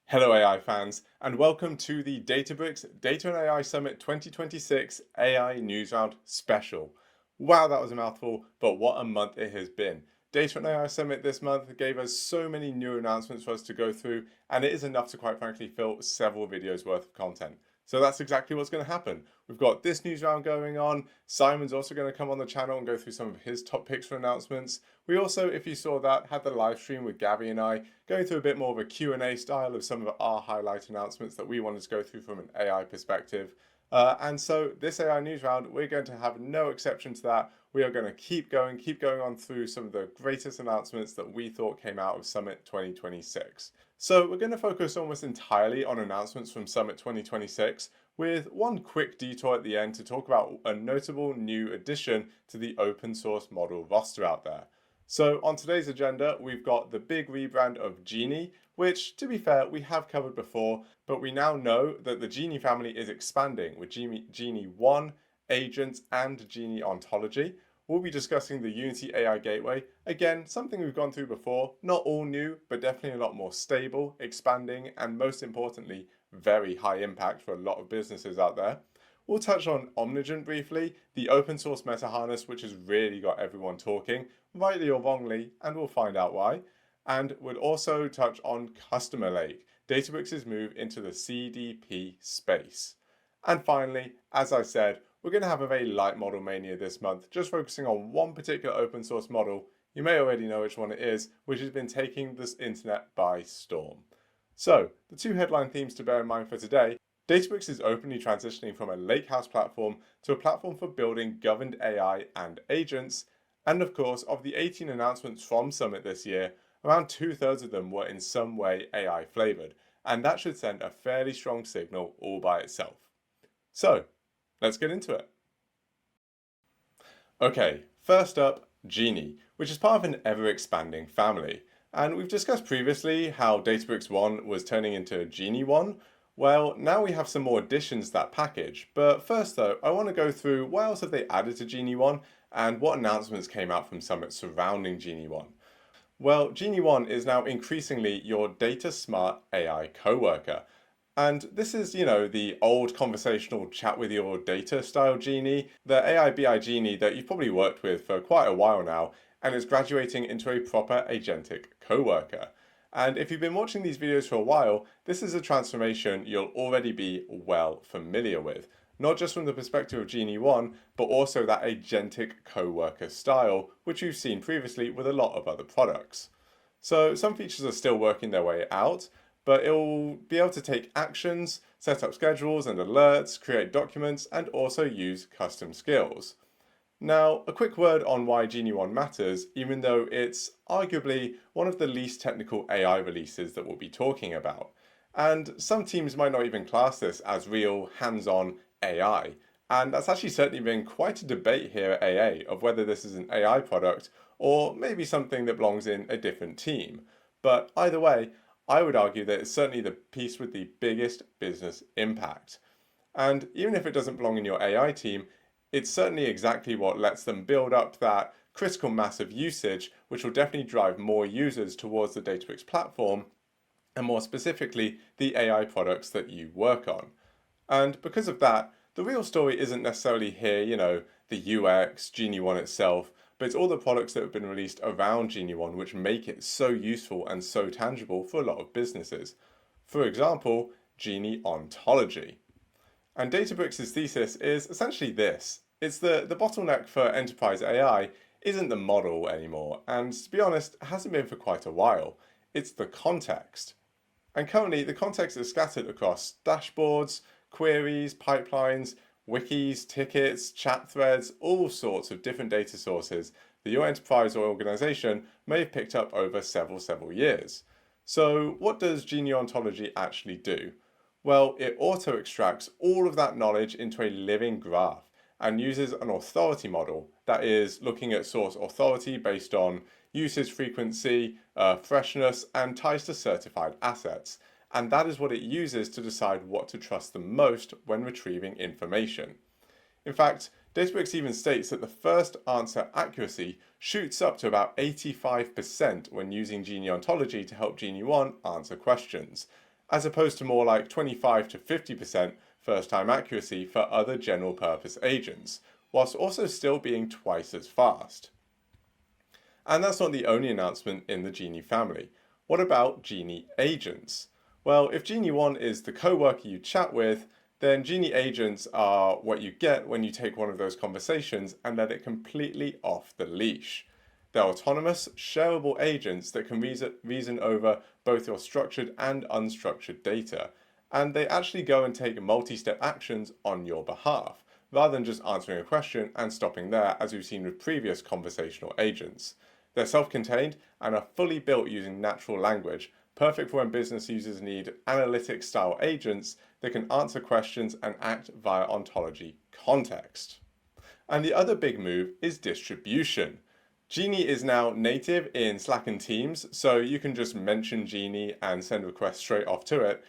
Hello AI fans, and welcome to the Databricks Data and AI Summit 2026 AI Newsround special. Wow, that was a mouthful, but what a month it has been. Data and AI Summit this month gave us so many new announcements for us to go through, and it is enough to quite frankly fill several videos worth of content. So that's exactly what's going to happen. We've got this news round going on. Simon's also going to come on the channel and go through some of his top picks for announcements. We also, if you saw that, had the live stream with Gabby and I going through a bit more of a Q&A style of some of our highlight announcements that we wanted to go through from an AI perspective. And so this AI news round, we're going to have no exception to that. We are going to keep going on through some of the greatest announcements that we thought came out of Summit 2026. So we're going to focus almost entirely on announcements from Summit 2026, with one quick detour at the end to talk about a notable new addition to the open source model roster out there. So on today's agenda, we've got the big rebrand of Genie, which, to be fair, we have covered before, but we now know that the Genie family is expanding with Genie 1, Agents, and Genie Ontology. We'll be discussing the Unity AI Gateway. Again, something we've gone through before, not all new, but definitely a lot more stable, expanding, and most importantly, very high impact for a lot of businesses out there. We'll touch on Omnigent briefly, the open source meta harness, which has really got everyone talking, rightly or wrongly, and we'll find out why. And we'll also touch on Customer Lake, Databricks' move into the CDP space. And finally, as I said, we're going to have a very light model mania this month, just focusing on one particular open source model. You may already know which one it is, which has been taking this internet by storm. So, the two headline themes to bear in mind for today: Databricks is openly transitioning from a Lakehouse platform to a platform for building governed AI and agents. And of course, of the 18 announcements from Summit this year, around 2/3 of them were in some way AI flavored, and that should send a fairly strong signal all by itself. So, let's get into it. Okay, first up, Genie, which is part of an ever-expanding family. And we've discussed previously how Databricks 1 was turning into Genie 1. Well, now we have some more additions to that package. But first though, I want to go through what else have they added to Genie 1 and what announcements came out from Summit surrounding Genie 1. Well, Genie 1 is now increasingly your data smart AI coworker. And this is, the old conversational chat with your data style Genie, the AI BI Genie that you've probably worked with for quite a while now, and is graduating into a proper agentic coworker. And if you've been watching these videos for a while, this is a transformation you'll already be well familiar with, not just from the perspective of Genie 1, but also that agentic coworker style, which you've seen previously with a lot of other products. So some features are still working their way out, but it will be able to take actions, set up schedules and alerts, create documents, and also use custom skills. Now, a quick word on why Genie 1 matters, even though it's arguably one of the least technical AI releases that we'll be talking about. And some teams might not even class this as real hands-on AI. And that's actually certainly been quite a debate here at AA of whether this is an AI product or maybe something that belongs in a different team. But either way, I would argue that it's certainly the piece with the biggest business impact. And even if it doesn't belong in your AI team, it's certainly exactly what lets them build up that critical mass of usage, which will definitely drive more users towards the Databricks platform, and more specifically, the AI products that you work on. And because of that, the real story isn't necessarily here, the UX, Genie 1 itself, but it's all the products that have been released around Genie 1 which make it so useful and so tangible for a lot of businesses. For example, Genie Ontology. And Databricks' thesis is essentially this. It's the bottleneck for enterprise AI isn't the model anymore, and to be honest, hasn't been for quite a while. It's the context. And currently, the context is scattered across dashboards, queries, pipelines, wikis, tickets, chat threads, all sorts of different data sources that your enterprise or organization may have picked up over several years. So what does Genie Ontology actually do? Well, it auto-extracts all of that knowledge into a living graph and uses an authority model that is looking at source authority based on usage frequency, freshness, and ties to certified assets. And that is what it uses to decide what to trust the most when retrieving information. In fact, Databricks even states that the first answer accuracy shoots up to about 85% when using Genie Ontology to help Genie 1 answer questions. as opposed to more like 25 to 50% first-time accuracy for other general-purpose agents, whilst also still being twice as fast. And that's not the only announcement in the Genie family. What about Genie agents? Well, if Genie 1 is the coworker you chat with, then Genie agents are what you get when you take one of those conversations and let it completely off the leash. They're autonomous, shareable agents that can reason over both your structured and unstructured data, and they actually go and take multi-step actions on your behalf, rather than just answering a question and stopping there, as we've seen with previous conversational agents. They're self-contained and are fully built using natural language, perfect for when business users need analytics-style agents that can answer questions and act via ontology context. And the other big move is distribution. Genie is now native in Slack and Teams, so you can just mention Genie and send requests straight off to it.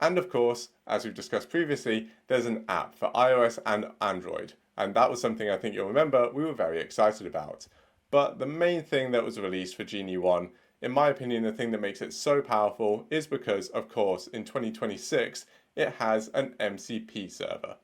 And of course, as we've discussed previously, there's an app for iOS and Android. And that was something I think you'll remember we were very excited about. But the main thing that was released for Genie 1, in my opinion, the thing that makes it so powerful is because, of course, in 2026, it has an MCP server.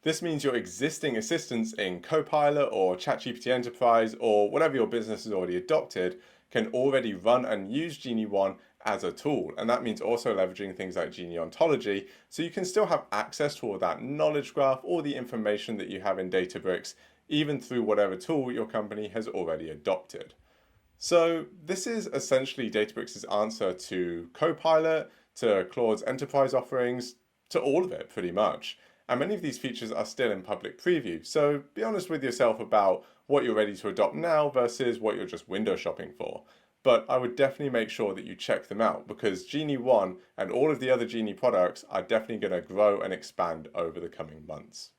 This means your existing assistants in Copilot or ChatGPT Enterprise or whatever your business has already adopted can already run and use Genie 1 as a tool. And that means also leveraging things like Genie Ontology, so you can still have access to all that knowledge graph, all the information that you have in Databricks, even through whatever tool your company has already adopted. So this is essentially Databricks' answer to Copilot, to Claude's enterprise offerings, to all of it pretty much. And many of these features are still in public preview, so be honest with yourself about what you're ready to adopt now versus what you're just window shopping for. But I would definitely make sure that you check them out, because Genie 1 and all of the other Genie products are definitely going to grow and expand over the coming months.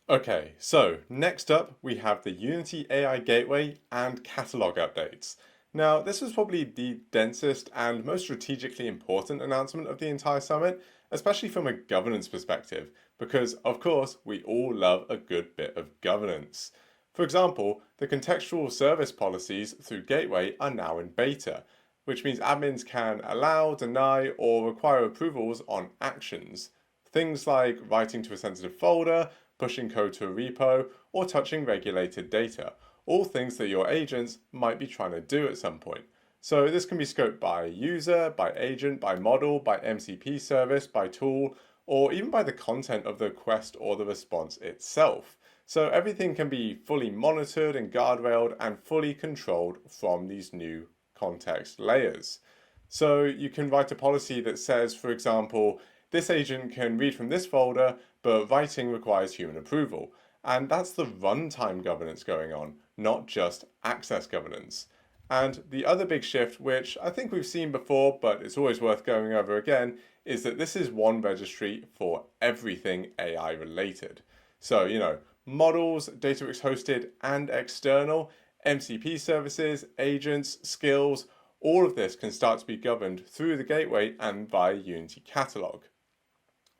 Okay, so next up we have the Unity AI Gateway and catalog updates. Now, this was probably the densest and most strategically important announcement of the entire summit, especially from a governance perspective, because of course we all love a good bit of governance. For example, the contextual service policies through Gateway are now in beta, which means admins can allow, deny, or require approvals on actions. Things like writing to a sensitive folder, pushing code to a repo, or touching regulated data. All things that your agents might be trying to do at some point. So this can be scoped by user, by agent, by model, by MCP service, by tool, or even by the content of the request or the response itself. So everything can be fully monitored and guardrailed and fully controlled from these new context layers. So you can write a policy that says, for example, this agent can read from this folder, but writing requires human approval. And that's the runtime governance going on, not just access governance. And the other big shift, which I think we've seen before, but it's always worth going over again, is that this is one registry for everything AI related. So, models, Databricks hosted and external, MCP services, agents, skills, all of this can start to be governed through the gateway and via Unity Catalog.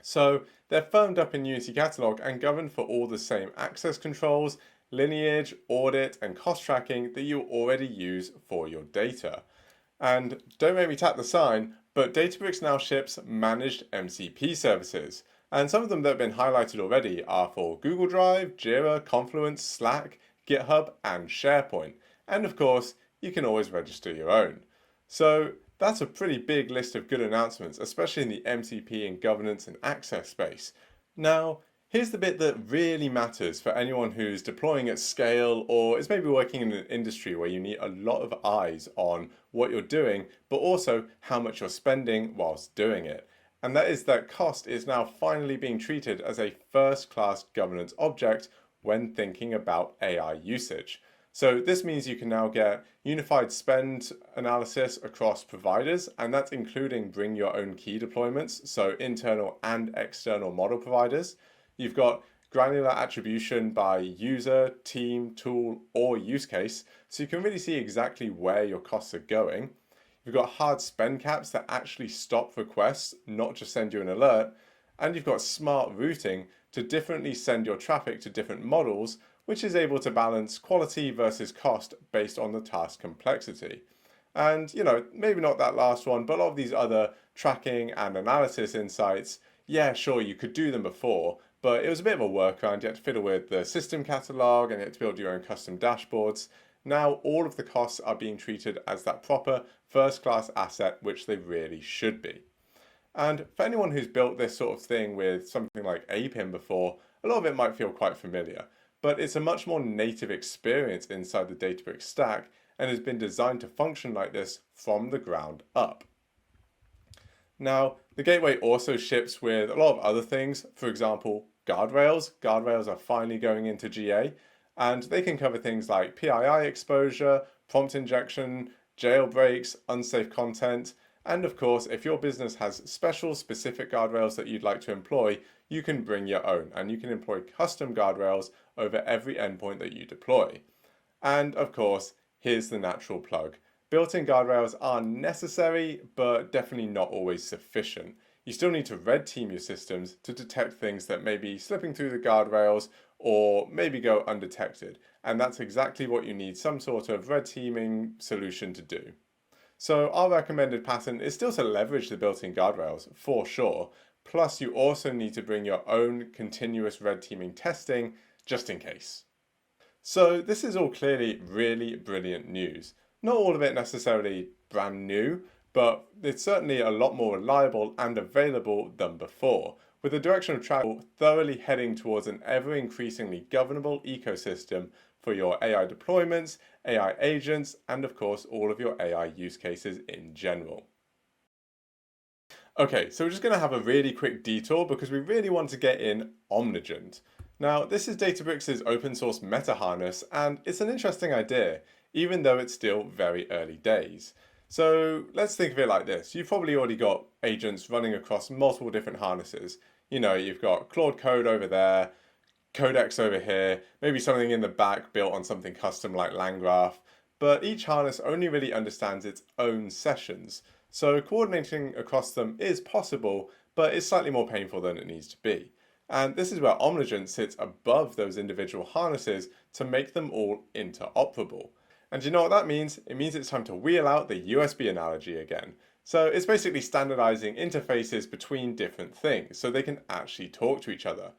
So they're firmed up in Unity Catalog and governed for all the same access controls, lineage, audit, and cost tracking that you already use for your data. And don't make me tap the sign, but Databricks now ships managed MCP services. And some of them that have been highlighted already are for Google Drive, Jira, Confluence, Slack, GitHub, and SharePoint. And of course, you can always register your own. So that's a pretty big list of good announcements, especially in the MCP and governance and access space. Now, here's the bit that really matters for anyone who's deploying at scale or is maybe working in an industry where you need a lot of eyes on what you're doing, but also how much you're spending whilst doing it. And that is that cost is now finally being treated as a first-class governance object when thinking about AI usage. So this means you can now get unified spend analysis across providers, and that's including bring your own key deployments, so internal and external model providers. You've got granular attribution by user, team, tool, or use case, so you can really see exactly where your costs are going. You've got hard spend caps that actually stop requests, not just send you an alert. And you've got smart routing to differently send your traffic to different models, which is able to balance quality versus cost based on the task complexity. And, maybe not that last one, but a lot of these other tracking and analysis insights, yeah, sure, you could do them before, but it was a bit of a workaround. You had to fiddle with the system catalog and you had to build your own custom dashboards. Now all of the costs are being treated as that proper first-class asset, which they really should be. And for anyone who's built this sort of thing with something like APIM before, a lot of it might feel quite familiar, but it's a much more native experience inside the Databricks stack and has been designed to function like this from the ground up. Now, the gateway also ships with a lot of other things. For example, guardrails. Guardrails are finally going into GA, and they can cover things like PII exposure, prompt injection, jailbreaks, unsafe content, and of course, if your business has special specific guardrails that you'd like to employ, you can bring your own, and you can employ custom guardrails over every endpoint that you deploy. And of course, here's the natural plug. Built-in guardrails are necessary, but definitely not always sufficient. You still need to red team your systems to detect things that may be slipping through the guardrails or maybe go undetected. And that's exactly what you need some sort of red teaming solution to do. So our recommended pattern is still to leverage the built-in guardrails for sure. Plus you also need to bring your own continuous red teaming testing just in case. So this is all clearly really brilliant news. Not all of it necessarily brand new, but it's certainly a lot more reliable and available than before, with the direction of travel thoroughly heading towards an ever-increasingly governable ecosystem for your AI deployments, AI agents, and of course all of your AI use cases in general. Okay, so we're just going to have a really quick detour because we really want to get in Omnigent. Now, this is Databricks' open source meta harness, and it's an interesting idea, even though it's still very early days. So let's think of it like this. You've probably already got agents running across multiple different harnesses. You've got Claude Code over there, Codex over here, maybe something in the back built on something custom like LangGraph, but each harness only really understands its own sessions. So coordinating across them is possible, but it's slightly more painful than it needs to be. And this is where Omnigent sits above those individual harnesses to make them all interoperable. And you know what that means? It means it's time to wheel out the USB analogy again. So it's basically standardizing interfaces between different things so they can actually talk to each other.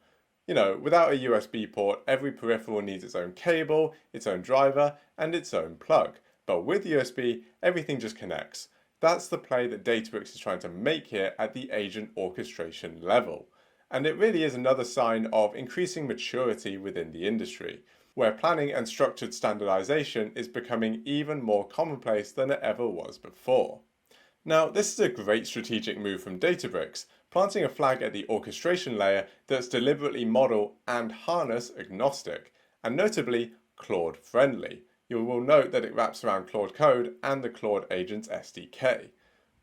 Without a USB port, every peripheral needs its own cable, its own driver, and its own plug. But with USB, everything just connects. That's the play that Databricks is trying to make here at the agent orchestration level. And it really is another sign of increasing maturity within the industry, where planning and structured standardization is becoming even more commonplace than it ever was before. Now, this is a great strategic move from Databricks, planting a flag at the orchestration layer that's deliberately model and harness agnostic, and notably Claude friendly. You will note that it wraps around Claude Code and the Claude Agents SDK.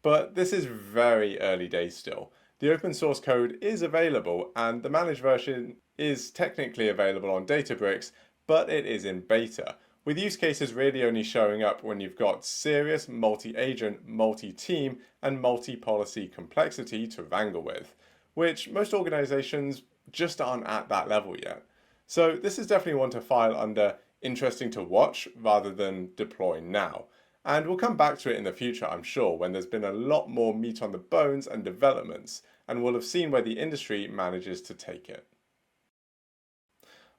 But this is very early days still. The open source code is available and the managed version is technically available on Databricks, but it is in beta, with use cases really only showing up when you've got serious multi-agent, multi-team, and multi-policy complexity to wrangle with, which most organizations just aren't at that level yet. So this is definitely one to file under interesting to watch rather than deploy now. And we'll come back to it in the future, I'm sure, when there's been a lot more meat on the bones and developments, and we'll have seen where the industry manages to take it.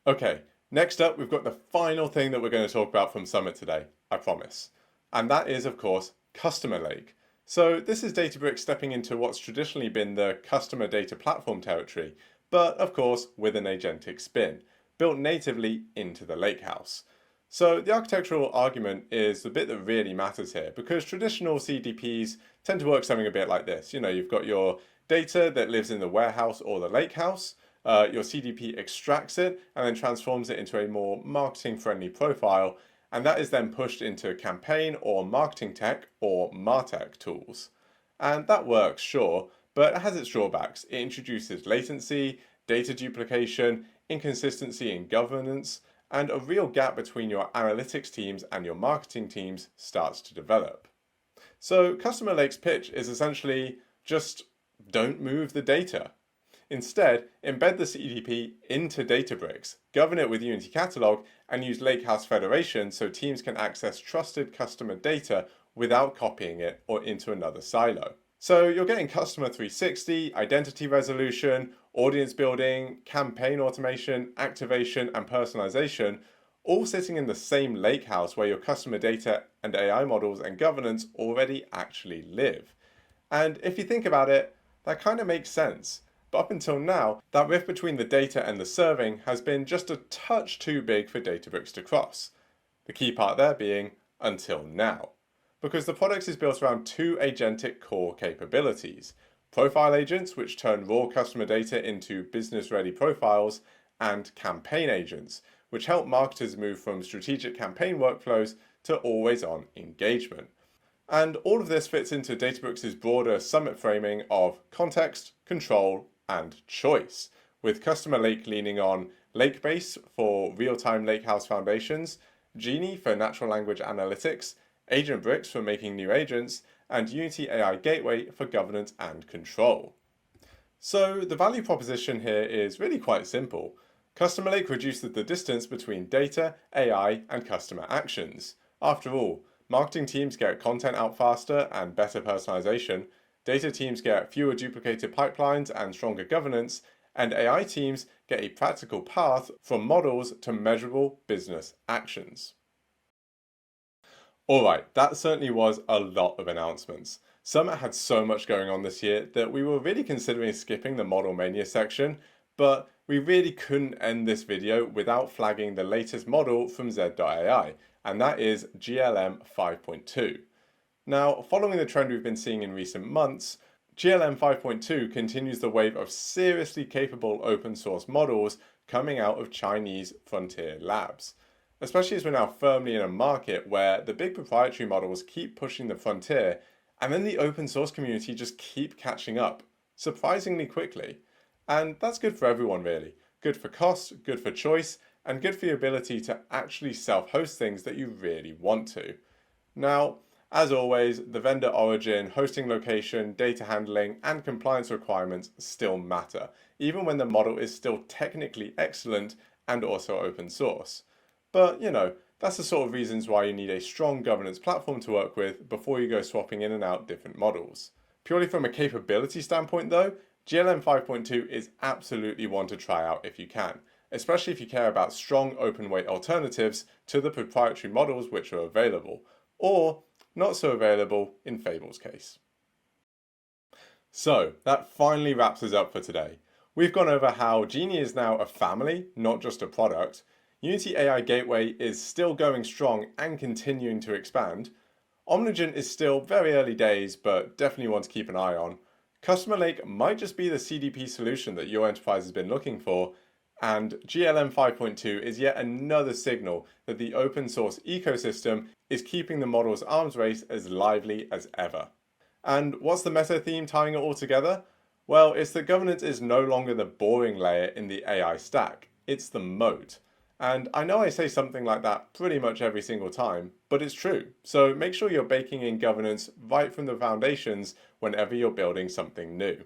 Okay, next up, we've got the final thing that we're going to talk about from Summit today, I promise. And that is, of course, Customer Lake. So this is Databricks stepping into what's traditionally been the customer data platform territory, but of course with an agentic spin, built natively into the Lakehouse. So the architectural argument is the bit that really matters here, because traditional CDPs tend to work something a bit like this. You've got your data that lives in the warehouse or the lakehouse. Your CDP extracts it and then transforms it into a more marketing-friendly profile, and that is then pushed into campaign or marketing tech or MarTech tools. And that works, sure, but it has its drawbacks. It introduces latency, data duplication, inconsistency in governance, and a real gap between your analytics teams and your marketing teams starts to develop. So Customer Lake's pitch is essentially just don't move the data. Instead, embed the CDP into Databricks, govern it with Unity Catalog, and use Lakehouse Federation so teams can access trusted customer data without copying it or into another silo. So you're getting customer 360, identity resolution, audience building, campaign automation, activation, and personalization, all sitting in the same lakehouse where your customer data and AI models and governance already actually live. And if you think about it, that kind of makes sense. But up until now, that rift between the data and the serving has been just a touch too big for Databricks to cross. The key part there being until now. Because the product is built around two agentic core capabilities: profile agents, which turn raw customer data into business-ready profiles, and campaign agents, which help marketers move from strategic campaign workflows to always-on engagement. And all of this fits into Databricks' broader summit framing of context, control, and choice, with Customer Lake leaning on Lakebase for real-time Lakehouse foundations, Genie for natural language analytics, Agentbricks for making new agents, and Unity AI Gateway for governance and control. So the value proposition here is really quite simple. Customer Lake reduces the distance between data, AI, and customer actions. After all, marketing teams get content out faster and better personalization, data teams get fewer duplicated pipelines and stronger governance, and AI teams get a practical path from models to measurable business actions. Alright, that certainly was a lot of announcements. Summit had so much going on this year that we were really considering skipping the model mania section, but we really couldn't end this video without flagging the latest model from Z.ai, and that is GLM 5.2. Now, following the trend we've been seeing in recent months, GLM 5.2 continues the wave of seriously capable open source models coming out of Chinese frontier labs. Especially as we're now firmly in a market where the big proprietary models keep pushing the frontier, and then the open source community just keep catching up, surprisingly quickly. And that's good for everyone really. Good for cost, good for choice, and good for your ability to actually self-host things that you really want to. Now, as always, the vendor origin, hosting location, data handling, and compliance requirements still matter, even when the model is still technically excellent and also open source. But, that's the sort of reasons why you need a strong governance platform to work with before you go swapping in and out different models. Purely from a capability standpoint though, GLM 5.2 is absolutely one to try out if you can, especially if you care about strong open weight alternatives to the proprietary models which are available, or not so available in Fable's case. So, that finally wraps us up for today. We've gone over how Genie is now a family, not just a product. Unity AI Gateway is still going strong and continuing to expand. Omnigent is still very early days, but definitely one to keep an eye on. Customer Lake might just be the CDP solution that your enterprise has been looking for. And GLM 5.2 is yet another signal that the open source ecosystem is keeping the model's arms race as lively as ever. And what's the meta theme tying it all together? Well, it's that governance is no longer the boring layer in the AI stack, it's the moat. And I know I say something like that pretty much every single time, but it's true. So make sure you're baking in governance right from the foundations whenever you're building something new.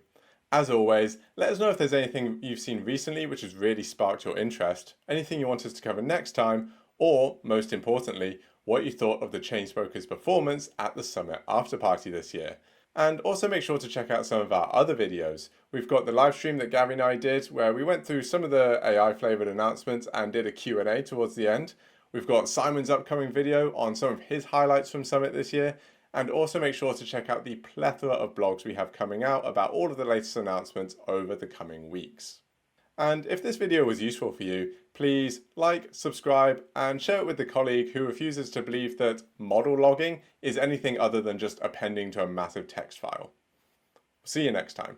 As always, let us know if there's anything you've seen recently which has really sparked your interest, anything you want us to cover next time, or, most importantly, what you thought of the Chainsmokers' performance at the Summit After Party this year. And also make sure to check out some of our other videos. We've got the live stream that Gary and I did where we went through some of the AI flavored announcements and did a Q&A towards the end. We've got Simon's upcoming video on some of his highlights from Summit this year. And also make sure to check out the plethora of blogs we have coming out about all of the latest announcements over the coming weeks. And if this video was useful for you, please like, subscribe, and share it with the colleague who refuses to believe that model logging is anything other than just appending to a massive text file. See you next time.